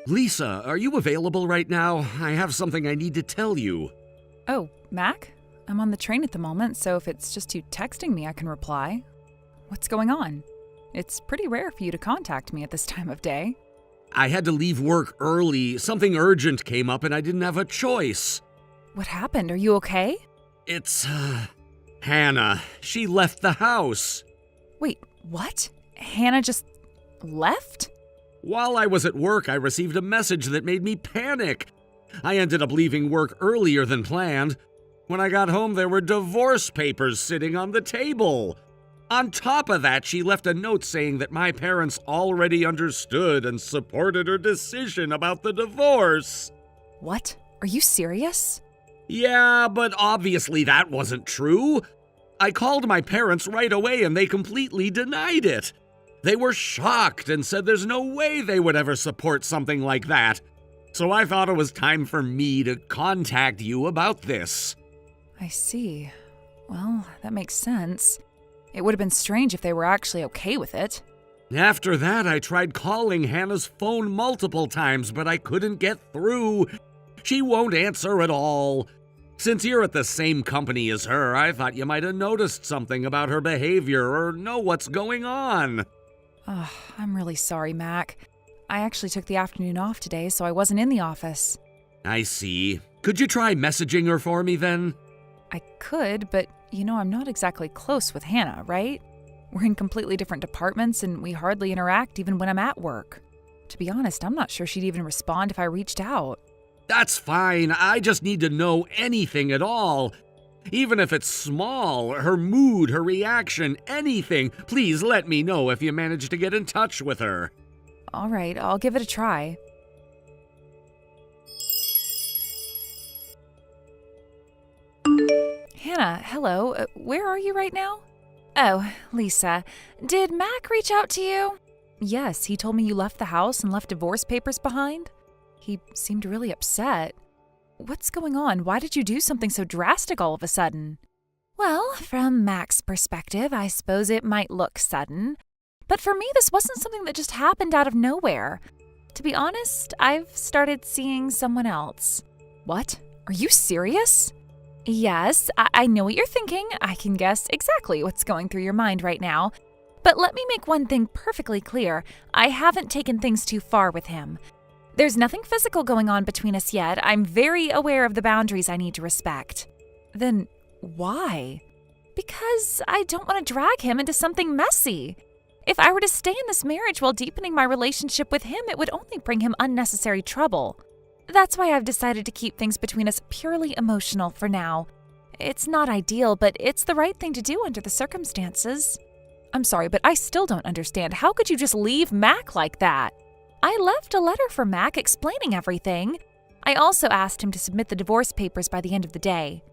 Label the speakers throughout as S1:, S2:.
S1: Lisa, are you available right now? I have something I need to tell you.
S2: Oh, Mac? I'm on the train at the moment, so if it's just you texting me, I can reply. What's going on? It's pretty rare for you to contact me at this time of day.
S1: I had to leave work early. Something urgent came up and I didn't have a choice.
S2: What happened? Are you okay?
S1: It's, Hannah. She left the house.
S2: Wait, what? Hannah just left?
S1: While I was at work, I received a message that made me panic. I ended up leaving work earlier than planned. When I got home, there were divorce papers sitting on the table. On top of that, she left a note saying that my parents already understood and supported her decision about the divorce.
S2: What? Are you serious?
S1: Yeah, but obviously that wasn't true. I called my parents right away and they completely denied it. They were shocked and said there's no way they would ever support something like that. So I thought it was time for me to contact you about this.
S2: I see. Well, that makes sense. It would have been strange if they were actually okay with it.
S1: After that, I tried calling Hannah's phone multiple times, but I couldn't get through. She won't answer at all. Since you're at the same company as her, I thought you might have noticed something about her behavior or know what's going on.
S2: Oh, I'm really sorry, Mac. I actually took the afternoon off today, so I wasn't in the office.
S1: I see. Could you try messaging her for me then?
S2: I could, but I'm not exactly close with Hannah, right? We're in completely different departments and we hardly interact even when I'm at work. To be honest, I'm not sure she'd even respond if I reached out.
S1: That's fine. I just need to know anything at all. Even if it's small, her mood, her reaction, anything. Please let me know if you manage to get in touch with her.
S2: All right, I'll give it a try. Hannah, hello. Where are you right now? Oh, Lisa. Did Mac reach out to you? Yes, he told me you left the house and left divorce papers behind. He seemed really upset. What's going on? Why did you do something so drastic all of a sudden? Well, from Mac's perspective, I suppose it might look sudden. But for me, this wasn't something that just happened out of nowhere. To be honest, I've started seeing someone else. What? Are you serious? Yes, I know what you're thinking. I can guess exactly what's going through your mind right now. But let me make one thing perfectly clear. I haven't taken things too far with him. There's nothing physical going on between us yet. I'm very aware of the boundaries I need to respect. Then why? Because I don't want to drag him into something messy. If I were to stay in this marriage while deepening my relationship with him, it would only bring him unnecessary trouble. That's why I've decided to keep things between us purely emotional for now. It's not ideal, but it's the right thing to do under the circumstances. I'm sorry, but I still don't understand. How could you just leave Mac like that? I left a letter for Mac explaining everything. I also asked him to submit the divorce papers by the end of the day.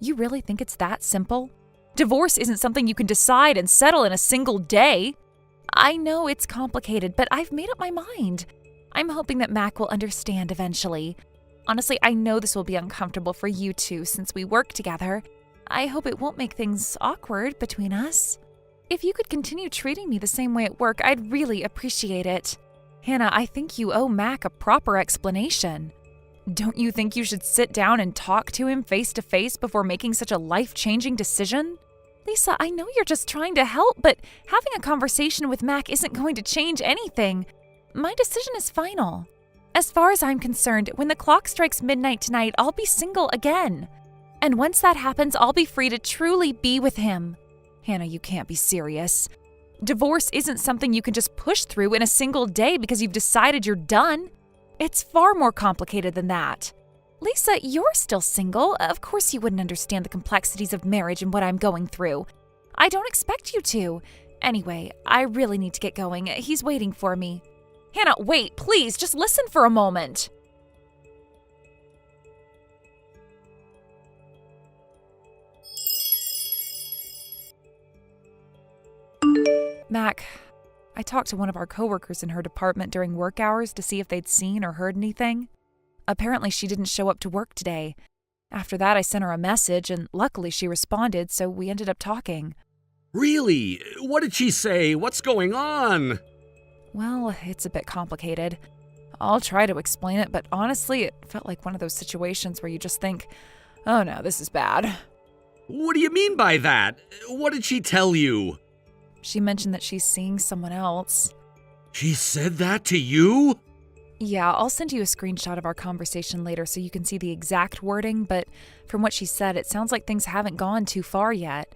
S2: You really think it's that simple? Divorce isn't something you can decide and settle in a single day. I know it's complicated, but I've made up my mind. I'm hoping that Mac will understand eventually. Honestly, I know this will be uncomfortable for you two since we work together. I hope it won't make things awkward between us. If you could continue treating me the same way at work, I'd really appreciate it. Hannah, I think you owe Mac a proper explanation. Don't you think you should sit down and talk to him face to face before making such a life-changing decision? Lisa, I know you're just trying to help, but having a conversation with Mac isn't going to change anything. My decision is final. As far as I'm concerned, when the clock strikes midnight tonight, I'll be single again. And once that happens, I'll be free to truly be with him. Hannah, you can't be serious. Divorce isn't something you can just push through in a single day because you've decided you're done. It's far more complicated than that. Lisa, you're still single. Of course you wouldn't understand the complexities of marriage and what I'm going through. I don't expect you to. Anyway, I really need to get going. He's waiting for me. Hannah, wait, please, just listen for a moment. Mac, I talked to one of our coworkers in her department during work hours to see if they'd seen or heard anything. Apparently, she didn't show up to work today. After that, I sent her a message, and luckily she responded, so we ended up talking.
S1: Really? What did she say? What's going on?
S2: Well, it's a bit complicated. I'll try to explain it, but honestly, it felt like one of those situations where you just think, oh no, this is bad.
S1: What do you mean by that? What did she tell you?
S2: She mentioned that she's seeing someone else.
S1: She said that to you?
S2: Yeah, I'll send you a screenshot of our conversation later so you can see the exact wording, but from what she said, it sounds like things haven't gone too far yet.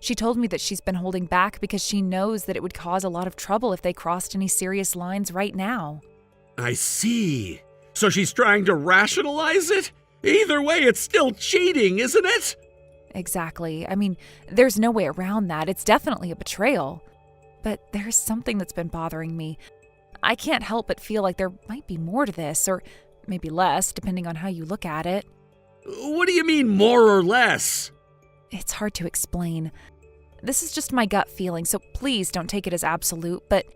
S2: She told me that she's been holding back because she knows that it would cause a lot of trouble if they crossed any serious lines right now.
S1: I see. So she's trying to rationalize it? Either way, it's still cheating, isn't it?
S2: Exactly. I mean, there's no way around that. It's definitely a betrayal. But there's something that's been bothering me. I can't help but feel like there might be more to this, or maybe less, depending on how you look at it.
S1: What do you mean, more or less?
S2: It's hard to explain. This is just my gut feeling, so please don't take it as absolute, but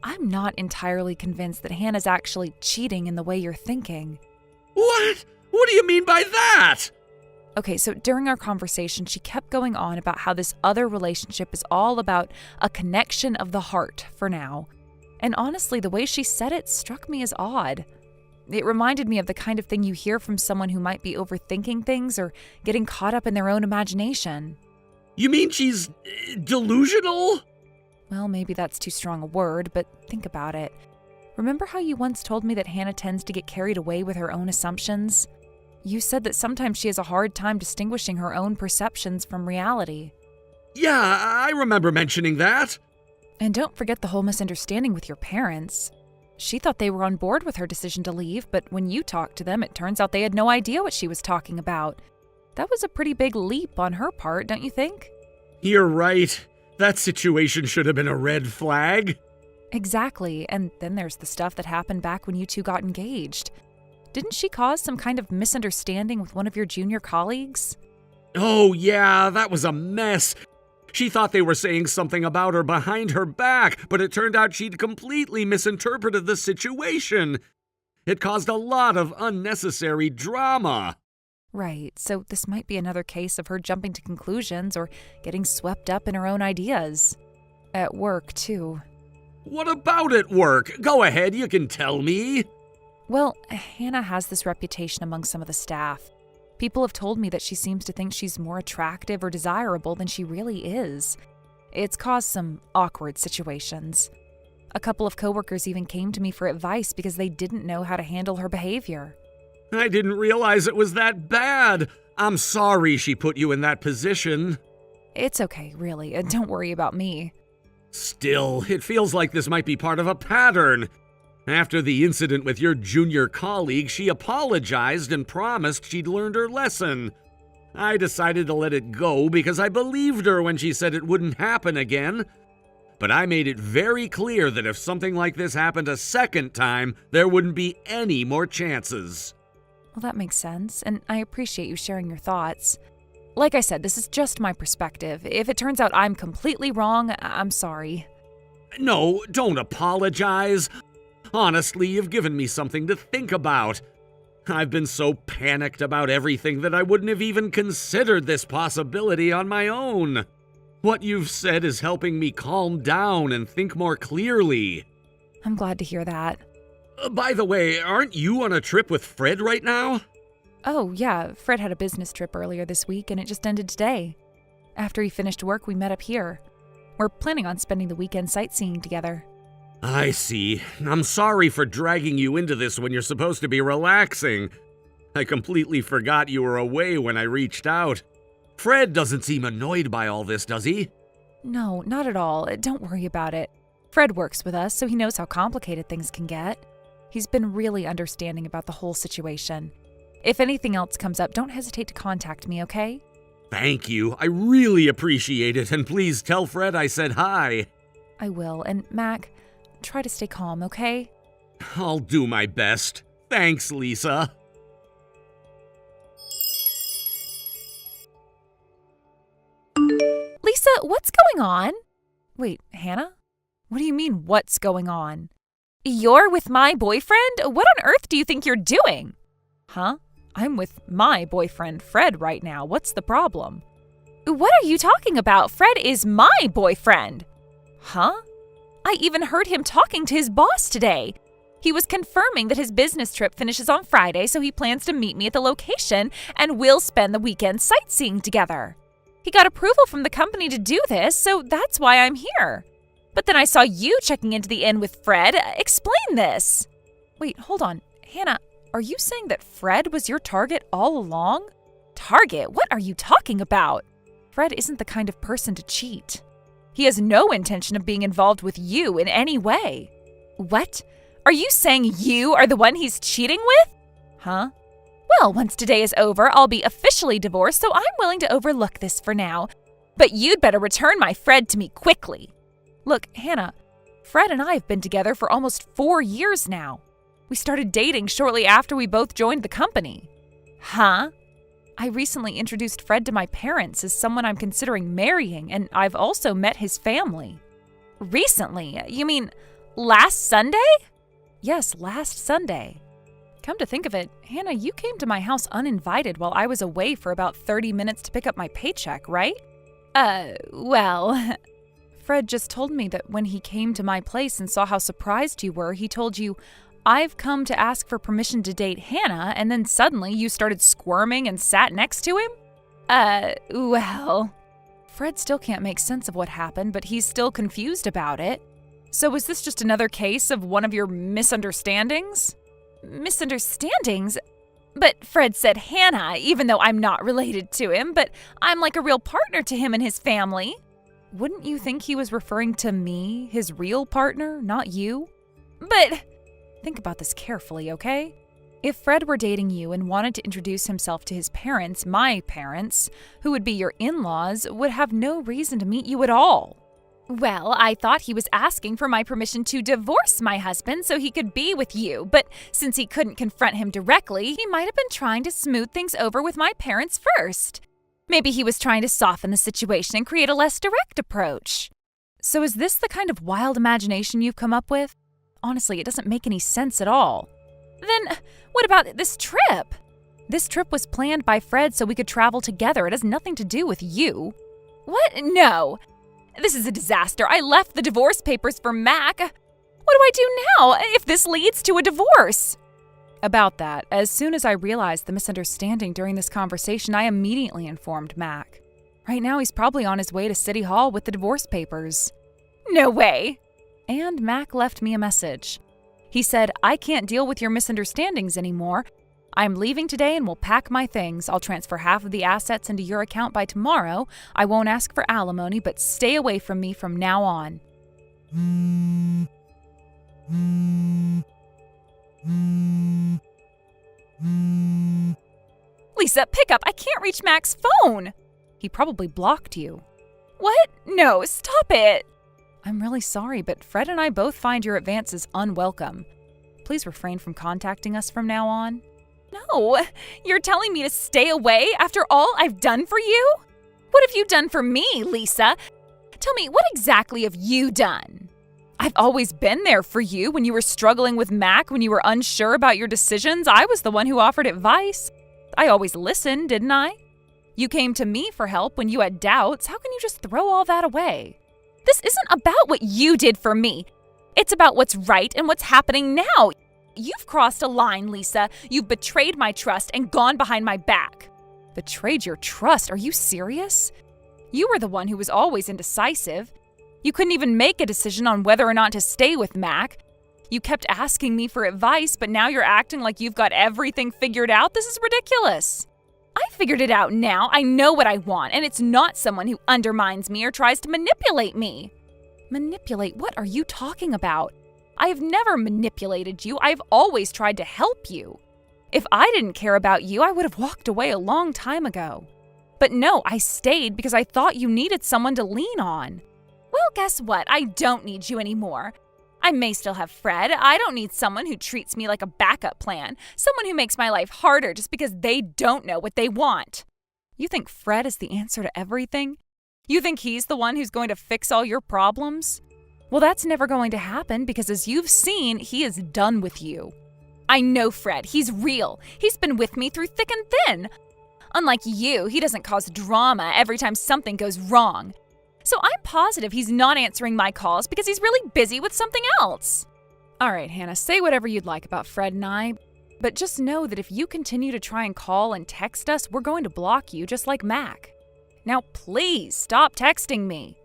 S2: I'm not entirely convinced that Hannah's actually cheating in the way you're thinking.
S1: What? What do you mean by that?
S2: Okay, so during our conversation, she kept going on about how this other relationship is all about a connection of the heart for now. And honestly, the way she said it struck me as odd. It reminded me of the kind of thing you hear from someone who might be overthinking things or getting caught up in their own imagination.
S1: You mean she's delusional?
S2: Well, maybe that's too strong a word, but think about it. Remember how you once told me that Hannah tends to get carried away with her own assumptions? You said that sometimes she has a hard time distinguishing her own perceptions from reality.
S1: Yeah, I remember mentioning that.
S2: And don't forget the whole misunderstanding with your parents. She thought they were on board with her decision to leave, but when you talked to them, it turns out they had no idea what she was talking about. That was a pretty big leap on her part, don't you think?
S1: You're right. That situation should have been a red flag.
S2: Exactly, and then there's the stuff that happened back when you two got engaged. Didn't she cause some kind of misunderstanding with one of your junior colleagues?
S1: Oh yeah, that was a mess. She thought they were saying something about her behind her back, but it turned out she'd completely misinterpreted the situation. It caused a lot of unnecessary drama.
S2: Right, so this might be another case of her jumping to conclusions or getting swept up in her own ideas. At work, too.
S1: What about at work? Go ahead, you can tell me.
S2: Well, Hannah has this reputation among some of the staff. People have told me that she seems to think she's more attractive or desirable than she really is. It's caused some awkward situations. A couple of coworkers even came to me for advice because they didn't know how to handle her behavior.
S1: I didn't realize it was that bad. I'm sorry she put you in that position.
S2: It's okay, really, and don't worry about me.
S1: Still, it feels like this might be part of a pattern. After the incident with your junior colleague, she apologized and promised she'd learned her lesson. I decided to let it go because I believed her when she said it wouldn't happen again. But I made it very clear that if something like this happened a second time, there wouldn't be any more chances.
S2: Well, that makes sense, and I appreciate you sharing your thoughts. Like I said, this is just my perspective. If it turns out I'm completely wrong, I'm sorry.
S1: No, don't apologize. Honestly, you've given me something to think about. I've been so panicked about everything that I wouldn't have even considered this possibility on my own. What you've said is helping me calm down and think more clearly.
S2: I'm glad to hear that.
S1: By the way, aren't you on a trip with Fred right now?
S2: Oh, yeah, Fred had a business trip earlier this week and it just ended today. After he finished work, we met up here. We're planning on spending the weekend sightseeing together.
S1: I see. I'm sorry for dragging you into this when you're supposed to be relaxing. I completely forgot you were away when I reached out. Fred doesn't seem annoyed by all this, does he?
S2: No, not at all. Don't worry about it. Fred works with us, so he knows how complicated things can get. He's been really understanding about the whole situation. If anything else comes up, don't hesitate to contact me, okay?
S1: Thank you. I really appreciate it, and please tell Fred I said hi.
S2: I will, and Mac, try to stay calm, okay?
S1: I'll do my best. Thanks, Lisa.
S2: Lisa, what's going on? Wait, Hannah? What do you mean, what's going on? You're with my boyfriend? What on earth do you think you're doing? Huh? I'm with my boyfriend, Fred, right now. What's the problem? What are you talking about? Fred is my boyfriend. Huh? I even heard him talking to his boss today. He was confirming that his business trip finishes on Friday, so he plans to meet me at the location and we'll spend the weekend sightseeing together. He got approval from the company to do this, so that's why I'm here. But then I saw you checking into the inn with Fred. Explain this. Wait, hold on. Hannah, are you saying that Fred was your target all along? Target? What are you talking about? Fred isn't the kind of person to cheat. He has no intention of being involved with you in any way. What? Are you saying you are the one he's cheating with? Huh? Well, once today is over, I'll be officially divorced, so I'm willing to overlook this for now. But you'd better return my Fred to me quickly. Look, Hannah, Fred and I have been together for almost 4 years now. We started dating shortly after we both joined the company. Huh? I recently introduced Fred to my parents as someone I'm considering marrying, and I've also met his family. Recently? You mean last Sunday? Yes, last Sunday. Come to think of it, Hannah, you came to my house uninvited while I was away for about 30 minutes to pick up my paycheck, right? Well... Fred just told me that when he came to my place and saw how surprised you were, he told you, I've come to ask for permission to date Hannah, and then suddenly you started squirming and sat next to him? Well... Fred still can't make sense of what happened, but he's still confused about it. So was this just another case of one of your misunderstandings? Misunderstandings? But Fred said Hannah, even though I'm not related to him, but I'm like a real partner to him and his family. Wouldn't you think he was referring to me, his real partner, not you? But think about this carefully, okay? If Fred were dating you and wanted to introduce himself to his parents, my parents, who would be your in-laws, would have no reason to meet you at all. Well, I thought he was asking for my permission to divorce my husband so he could be with you, but since he couldn't confront him directly, he might have been trying to smooth things over with my parents first. Maybe he was trying to soften the situation and create a less direct approach. So is this the kind of wild imagination you've come up with? Honestly, it doesn't make any sense at all. Then, what about this trip? This trip was planned by Fred so we could travel together. It has nothing to do with you. What? No. This is a disaster. I left the divorce papers for Mac. What do I do now if this leads to a divorce? About that, as soon as I realized the misunderstanding during this conversation, I immediately informed Mac. Right now, he's probably on his way to City Hall with the divorce papers. No way! And Mac left me a message. He said, I can't deal with your misunderstandings anymore. I'm leaving today and will pack my things. I'll transfer half of the assets into your account by tomorrow. I won't ask for alimony, but stay away from me from now on. Lisa, pick up! I can't reach Mac's phone! He probably blocked you. What? No, stop it! I'm really sorry, but Fred and I both find your advances unwelcome. Please refrain from contacting us from now on. No, you're telling me to stay away after all I've done for you? What have you done for me, Lisa? Tell me, what exactly have you done? I've always been there for you when you were struggling with Mac, when you were unsure about your decisions. I was the one who offered advice. I always listened, didn't I? You came to me for help when you had doubts. How can you just throw all that away? This isn't about what you did for me. It's about what's right and what's happening now. You've crossed a line, Lisa. You've betrayed my trust and gone behind my back. Betrayed your trust? Are you serious? You were the one who was always indecisive. You couldn't even make a decision on whether or not to stay with Mac. You kept asking me for advice, but now you're acting like you've got everything figured out. This is ridiculous. I figured it out now. I know what I want, and it's not someone who undermines me or tries to manipulate me. Manipulate? What are you talking about? I have never manipulated you. I've always tried to help you. If I didn't care about you, I would have walked away a long time ago. But no, I stayed because I thought you needed someone to lean on. Well, guess what? I don't need you anymore. I may still have Fred. I don't need someone who treats me like a backup plan, someone who makes my life harder just because they don't know what they want. You think Fred is the answer to everything? You think he's the one who's going to fix all your problems? Well, that's never going to happen because as you've seen, he is done with you. I know Fred. He's real. He's been with me through thick and thin. Unlike you, he doesn't cause drama every time something goes wrong. So I'm positive he's not answering my calls because he's really busy with something else. All right, Hannah, say whatever you'd like about Fred and I, but just know that if you continue to try and call and text us, we're going to block you just like Mac. Now, please stop texting me.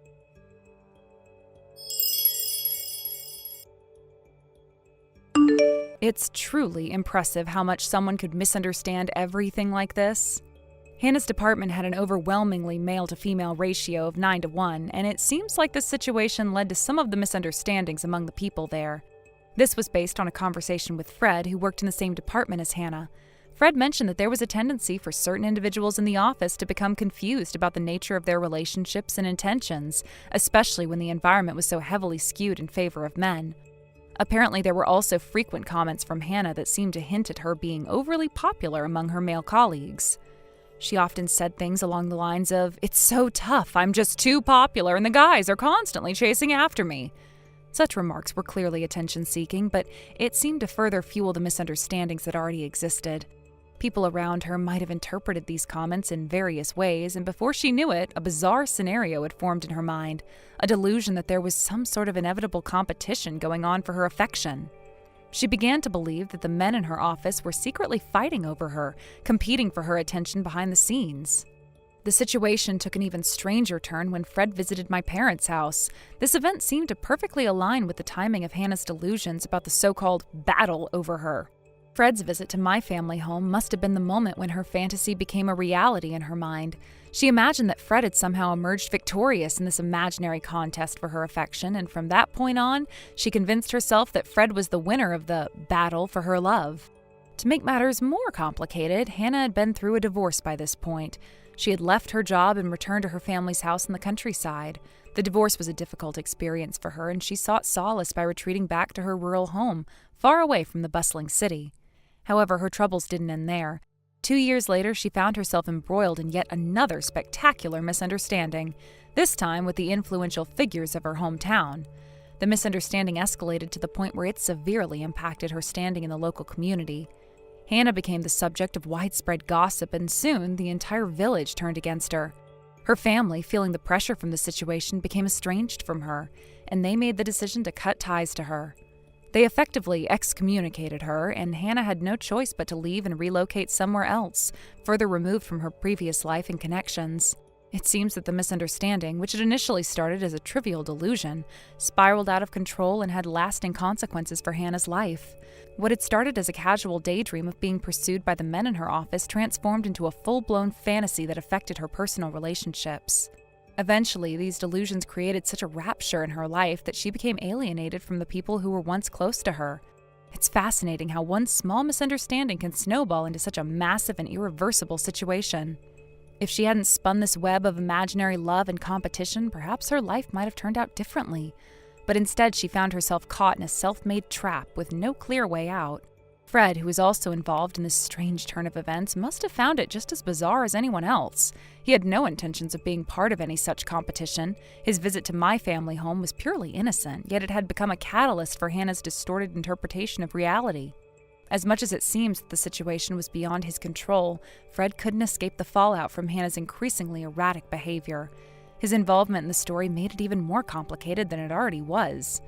S2: It's truly impressive how much someone could misunderstand everything like this. Hannah's department had an overwhelmingly male-to-female ratio of 9-1, and it seems like this situation led to some of the misunderstandings among the people there. This was based on a conversation with Fred, who worked in the same department as Hannah. Fred mentioned that there was a tendency for certain individuals in the office to become confused about the nature of their relationships and intentions, especially when the environment was so heavily skewed in favor of men. Apparently, there were also frequent comments from Hannah that seemed to hint at her being overly popular among her male colleagues. She often said things along the lines of, "It's so tough, I'm just too popular and the guys are constantly chasing after me." Such remarks were clearly attention-seeking, but it seemed to further fuel the misunderstandings that already existed. People around her might have interpreted these comments in various ways, and before she knew it, a bizarre scenario had formed in her mind, a delusion that there was some sort of inevitable competition going on for her affection. She began to believe that the men in her office were secretly fighting over her, competing for her attention behind the scenes. The situation took an even stranger turn when Fred visited my parents' house. This event seemed to perfectly align with the timing of Hannah's delusions about the so-called battle over her. Fred's visit to my family home must have been the moment when her fantasy became a reality in her mind. She imagined that Fred had somehow emerged victorious in this imaginary contest for her affection, and from that point on, she convinced herself that Fred was the winner of the battle for her love. To make matters more complicated, Hannah had been through a divorce by this point. She had left her job and returned to her family's house in the countryside. The divorce was a difficult experience for her, and she sought solace by retreating back to her rural home, far away from the bustling city. However, her troubles didn't end there. 2 years later, she found herself embroiled in yet another spectacular misunderstanding, this time with the influential figures of her hometown. The misunderstanding escalated to the point where it severely impacted her standing in the local community. Hannah became the subject of widespread gossip, and soon the entire village turned against her. Her family, feeling the pressure from the situation, became estranged from her, and they made the decision to cut ties to her. They effectively excommunicated her, and Hannah had no choice but to leave and relocate somewhere else, further removed from her previous life and connections. It seems that the misunderstanding, which had initially started as a trivial delusion, spiraled out of control and had lasting consequences for Hannah's life. What had started as a casual daydream of being pursued by the men in her office transformed into a full-blown fantasy that affected her personal relationships. Eventually, these delusions created such a rapture in her life that she became alienated from the people who were once close to her. It's fascinating how one small misunderstanding can snowball into such a massive and irreversible situation. If she hadn't spun this web of imaginary love and competition, perhaps her life might have turned out differently. But instead, she found herself caught in a self-made trap with no clear way out. Fred, who was also involved in this strange turn of events, must have found it just as bizarre as anyone else. He had no intentions of being part of any such competition. His visit to my family home was purely innocent, yet it had become a catalyst for Hannah's distorted interpretation of reality. As much as it seems that the situation was beyond his control, Fred couldn't escape the fallout from Hannah's increasingly erratic behavior. His involvement in the story made it even more complicated than it already was.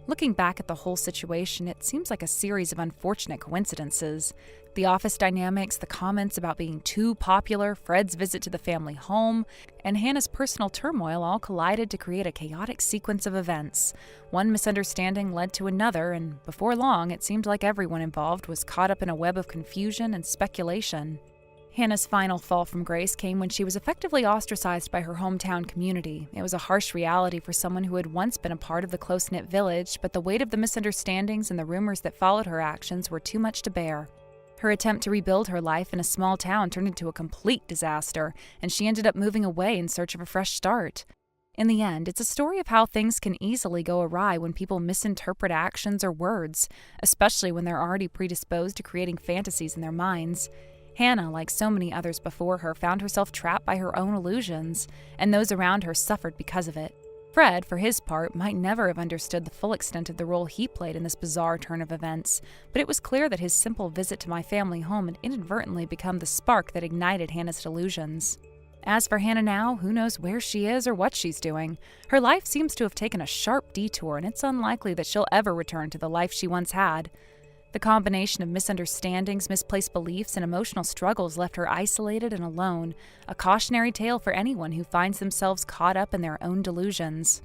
S2: Looking back at the whole situation, it seems like a series of unfortunate coincidences. The office dynamics, the comments about being too popular, Fred's visit to the family home, and Hannah's personal turmoil all collided to create a chaotic sequence of events. One misunderstanding led to another, and before long, it seemed like everyone involved was caught up in a web of confusion and speculation. Hannah's final fall from grace came when she was effectively ostracized by her hometown community. It was a harsh reality for someone who had once been a part of the close-knit village, but the weight of the misunderstandings and the rumors that followed her actions were too much to bear. Her attempt to rebuild her life in a small town turned into a complete disaster, and she ended up moving away in search of a fresh start. In the end, it's a story of how things can easily go awry when people misinterpret actions or words, especially when they're already predisposed to creating fantasies in their minds. Hannah, like so many others before her, found herself trapped by her own illusions, and those around her suffered because of it. Fred, for his part, might never have understood the full extent of the role he played in this bizarre turn of events, but it was clear that his simple visit to my family home had inadvertently become the spark that ignited Hannah's delusions. As for Hannah now, who knows where she is or what she's doing. Her life seems to have taken a sharp detour, and it's unlikely that she'll ever return to the life she once had. The combination of misunderstandings, misplaced beliefs, and emotional struggles left her isolated and alone, a cautionary tale for anyone who finds themselves caught up in their own delusions.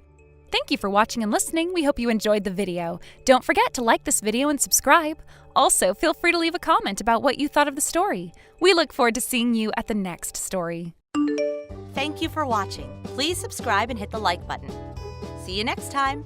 S2: Thank you for watching and listening. We hope you enjoyed the video. Don't forget to like this video and subscribe. Also, feel free to leave a comment about what you thought of the story. We look forward to seeing you at the next story.
S3: Thank you for watching. Please subscribe and hit the like button. See you next time.